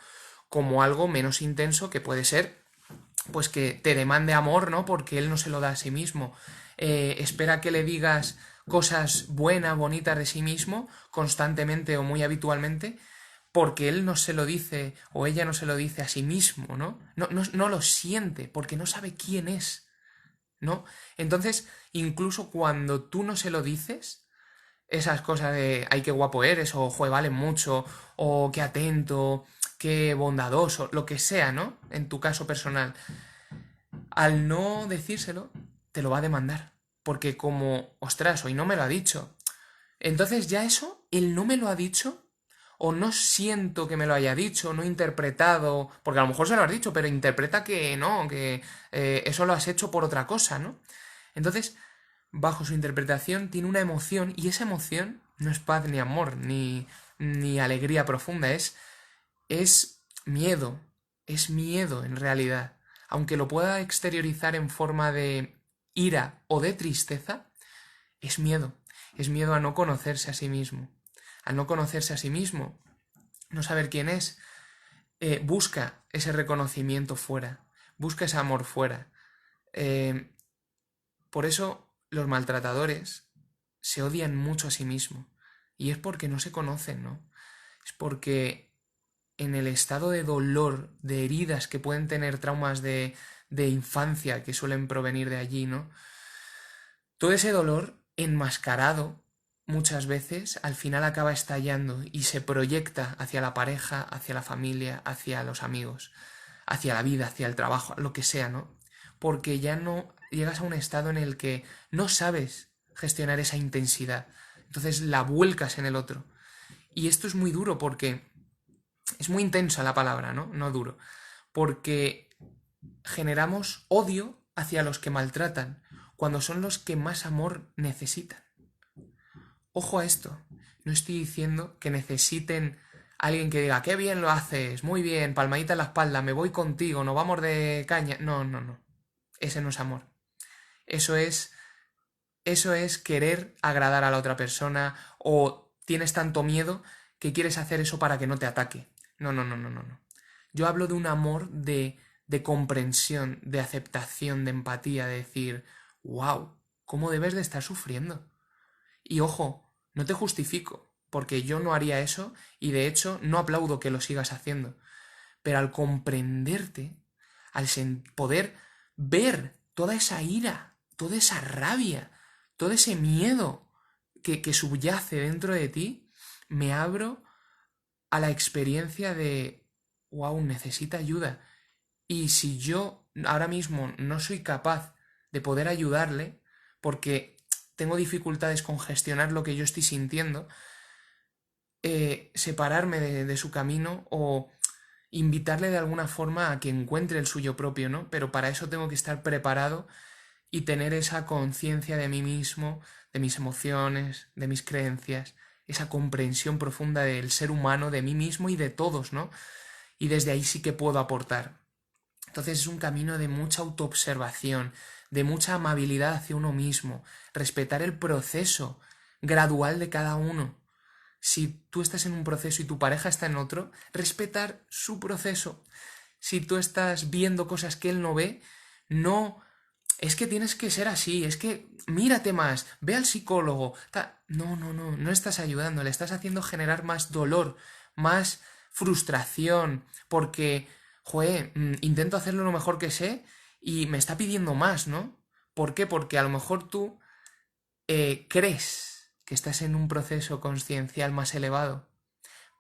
como algo menos intenso que puede ser, pues que te demande amor, ¿no? Porque él no se lo da a sí mismo. Espera que le digas cosas buenas, bonitas de sí mismo constantemente o muy habitualmente, porque él no se lo dice o ella no se lo dice a sí mismo, ¿no? No lo siente, porque no sabe quién es, ¿no? Entonces, incluso cuando tú no se lo dices, esas cosas de ay, qué guapo eres, o jue, vale mucho, o qué atento, qué bondadoso, lo que sea, ¿no? En tu caso personal, al no decírselo, te lo va a demandar. Porque como, ostras, hoy no me lo ha dicho. Entonces ya eso, él no me lo ha dicho, o no siento que me lo haya dicho, no he interpretado, porque a lo mejor se lo has dicho, pero interpreta que no, que eso lo has hecho por otra cosa, ¿no? Entonces, bajo su interpretación tiene una emoción, y esa emoción no es paz ni amor, ni alegría profunda, es miedo, es miedo en realidad. Aunque lo pueda exteriorizar en forma de ira o de tristeza, es miedo. Es miedo a no conocerse a sí mismo. Al no conocerse a sí mismo, no saber quién es, busca ese reconocimiento fuera, busca ese amor fuera. Eh, por eso los maltratadores se odian mucho a sí mismos. Y es porque no se conocen, ¿no? Es porque en el estado de dolor, de heridas que pueden tener traumas de infancia que suelen provenir de allí, ¿no? Todo ese dolor enmascarado muchas veces al final acaba estallando y se proyecta hacia la pareja, hacia la familia, hacia los amigos, hacia la vida, hacia el trabajo, lo que sea, ¿no? Porque ya no llegas a un estado en el que no sabes gestionar esa intensidad. Entonces la vuelcas en el otro. Y esto es muy duro porque es muy intensa la palabra, ¿no? No duro. Porque generamos odio hacia los que maltratan, cuando son los que más amor necesitan. Ojo a esto, no estoy diciendo que necesiten a alguien que diga, qué bien lo haces, muy bien, palmadita en la espalda, me voy contigo, nos vamos de caña. No, no, no. Ese no es amor. Eso es, eso es querer agradar a la otra persona, o tienes tanto miedo que quieres hacer eso para que no te ataque. No, no, no, no, no, no. Yo hablo de un amor de comprensión, de aceptación, de empatía, de decir, wow, ¿cómo debes de estar sufriendo? Y ojo, no te justifico, porque yo no haría eso y de hecho no aplaudo que lo sigas haciendo. Pero al comprenderte, al poder ver toda esa ira, toda esa rabia, todo ese miedo que subyace dentro de ti, me abro a la experiencia de, wow, necesita ayuda. Y si yo ahora mismo no soy capaz de poder ayudarle, porque tengo dificultades con gestionar lo que yo estoy sintiendo, separarme de su camino o invitarle de alguna forma a que encuentre el suyo propio, ¿no? Pero para eso tengo que estar preparado y tener esa conciencia de mí mismo, de mis emociones, de mis creencias, esa comprensión profunda del ser humano, de mí mismo y de todos, ¿no? Y desde ahí sí que puedo aportar. Entonces es un camino de mucha autoobservación, de mucha amabilidad hacia uno mismo, respetar el proceso gradual de cada uno. Si tú estás en un proceso y tu pareja está en otro, respetar su proceso. Si tú estás viendo cosas que él no ve, no, es que tienes que ser así, es que mírate más, ve al psicólogo. No, no, no, no estás ayudando, le estás haciendo generar más dolor, más frustración, porque, joder, intento hacerlo lo mejor que sé y me está pidiendo más, ¿no? ¿Por qué? Porque a lo mejor tú crees que estás en un proceso consciencial más elevado,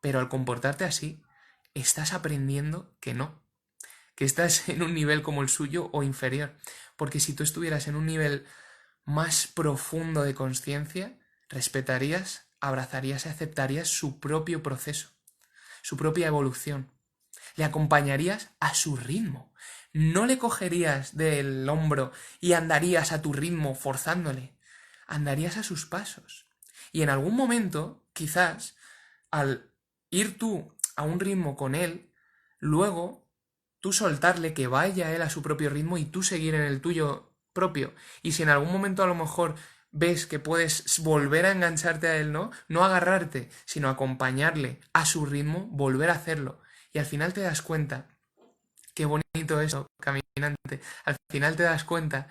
pero al comportarte así, estás aprendiendo que no, que estás en un nivel como el suyo o inferior. Porque si tú estuvieras en un nivel más profundo de conciencia, respetarías, abrazarías y aceptarías su propio proceso, su propia evolución. Le acompañarías a su ritmo. No le cogerías del hombro y andarías a tu ritmo forzándole. Andarías a sus pasos. Y en algún momento, quizás, al ir tú a un ritmo con él, luego tú soltarle que vaya él a su propio ritmo y tú seguir en el tuyo propio. Y si en algún momento a lo mejor ves que puedes volver a engancharte a él, ¿no? No agarrarte, sino acompañarle a su ritmo, volver a hacerlo. Y al final te das cuenta, qué bonito eso, caminante, al final te das cuenta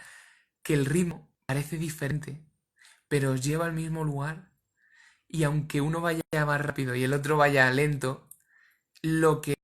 que el ritmo parece diferente, pero os lleva al mismo lugar y aunque uno vaya más rápido y el otro vaya lento, lo que